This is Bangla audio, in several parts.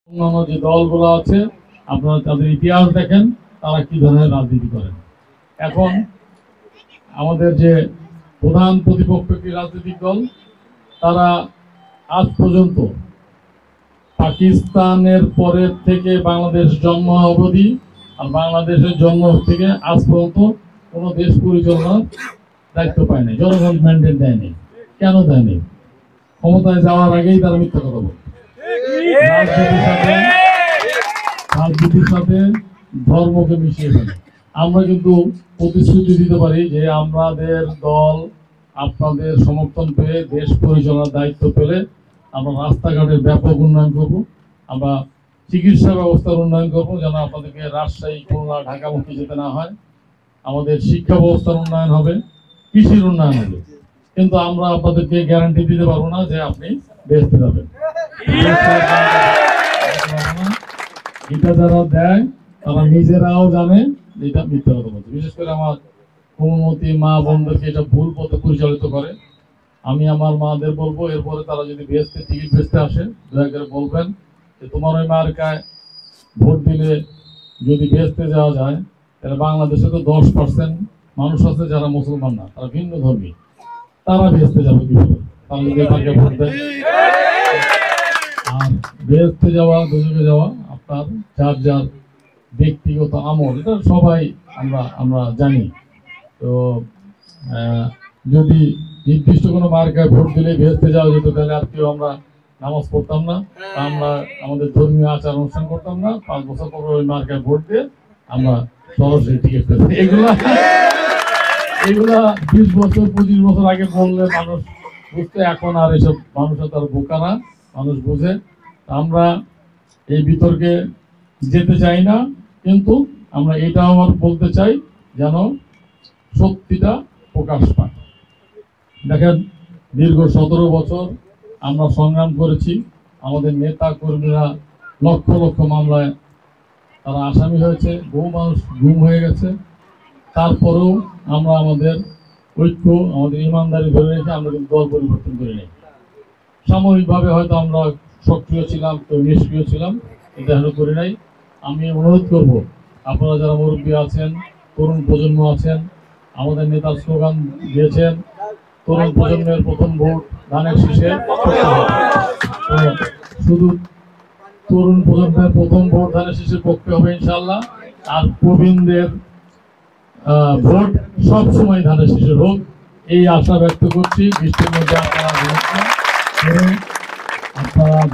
অন্যান্য যে দলগুলো আছে আপনারা তাদের ইতিহাস দেখেন, তারা কি ধরনের রাজনীতি করেন। এখন আমাদের যে প্রধান প্রতিপক্ষ একটি রাজনৈতিক দল, তারা আজ পর্যন্ত পাকিস্তানের পরের থেকে বাংলাদেশ জন্ম অবধি আর বাংলাদেশের জন্ম থেকে আজ পর্যন্ত কোনো দেশ পরিচালনার দায়িত্ব পায় নাই, জনগণ ম্যান্ডেট দেয়নি। কেন দেয়নি? ক্ষমতায় যাওয়ার আগেই তারা মিথ্যা কথা বলে। রাজনীতির সাথে ধর্মকে মিশিয়ে ফেলে। আমরা কিন্তু প্রতিশ্রুতি দিতে পারি যে আমাদের দল আপনাদের সমর্থন পেয়ে দেশ পরিচালনার দায়িত্ব পেলে আমরা রাস্তাঘাটের ব্যাপক উন্নয়ন করব, আমরা চিকিৎসা ব্যবস্থার উন্নয়ন করব, যেন আপনাদেরকে রাজশাহী, খুলনা, ঢাকামুখী যেতে না হয়। আমাদের শিক্ষা ব্যবস্থার উন্নয়ন হবে, কৃষির উন্নয়ন হবে। কিন্তু আমরা আপনাদেরকে গ্যারান্টি দিতে পারবো না যে আপনি বেচতে যাবেন। এটা যারা দেয় তারা নিজেরাও জানে এটা মিথ্যা কথা বলছে। বিশেষ করে আমার কোমলমতি মা বোনদেরকে এটা ভুল পথে পরিচালিত করে। আমি আমার মাদের বলবো, এরপরে তারা যদি বেচতে টিকিট বেচতে আসে, দয়া করে বলবেন যে তোমার ওই মার্কায় ভোট দিলে যদি বেচতে যাওয়া যায়, তাহলে বাংলাদেশে তো 10% মানুষ আছে যারা মুসলমান না, তারা ভিন্ন ধর্মী, তারা বেচতে যাবে কিভাবে? তারা যদি মার্কায় ভোট দেয়। আর বেচতে যাওয়া, দুজনে যাওয়া আপনার যার যার ব্যক্তিগত আমল, এটা সবাই আমরা জানি। তো যদি নির্দিষ্ট কোনো মার্কায় ভোট দিলে ভেস্তে যাওয়া যেত, তাহলে আর কেউ আমরা নামাজ পড়তাম না, আমরা আমাদের ধর্মীয় আচার অনুষ্ঠান করতাম না। 5 বছর পর ওই মার্কায় ভোট দিয়ে আমরা সরাসরি টিকিট পেতাম। এগুলা 20 বছর 25 বছর আগে বললে মানুষ বুঝতে, এখন আর এসব মানুষের তার বোকা না, মানুষ বুঝে। আমরা এই বিতর্কে যেতে চাই না, কিন্তু আমরা এটাও আমার বলতে চাই যেন সত্যিটা প্রকাশ পায়। দেখেন, দীর্ঘ 17 বছর আমরা সংগ্রাম করেছি। আমাদের নেতা কর্মীরা লক্ষ লক্ষ মামলায় তারা আসামি হয়েছে, বহু মানুষ গুম হয়ে গেছে। তারপরেও আমরা আমাদের ঐক্য, আমাদের ইমানদারি ধরে রেখে আমরা কিন্তু দল পরিবর্তন করি নাই। সাময়িকভাবে হয়তো আমরা সক্রিয় ছিলাম, কেউ নিষ্ক্রিয় ছিলাম, এটা এখনো করি নাই। আমি অনুরোধ করব, আপনারা যারা মুরব্বী আছেন, তরুণ প্রজন্ম আছেন, আমাদের নেতার স্লোগান দিয়েছেন তরুণ প্রজন্মের প্রথম ভোট ধানের শীষে। শুধু তরুণ প্রজন্মের প্রথম ভোট ধানের শীষের পক্ষে হবে ইনশাআল্লাহ। আর প্রবীণদের ভোট সবসময় ধানের শীষের হোক, এই আশা ব্যক্ত করছি। বৃষ্টির মধ্যে আপনারা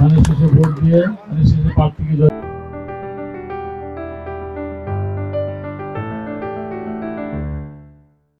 ধানের শীষে ভোট দিয়ে ধানের শীষের প্রার্থীকে জয়।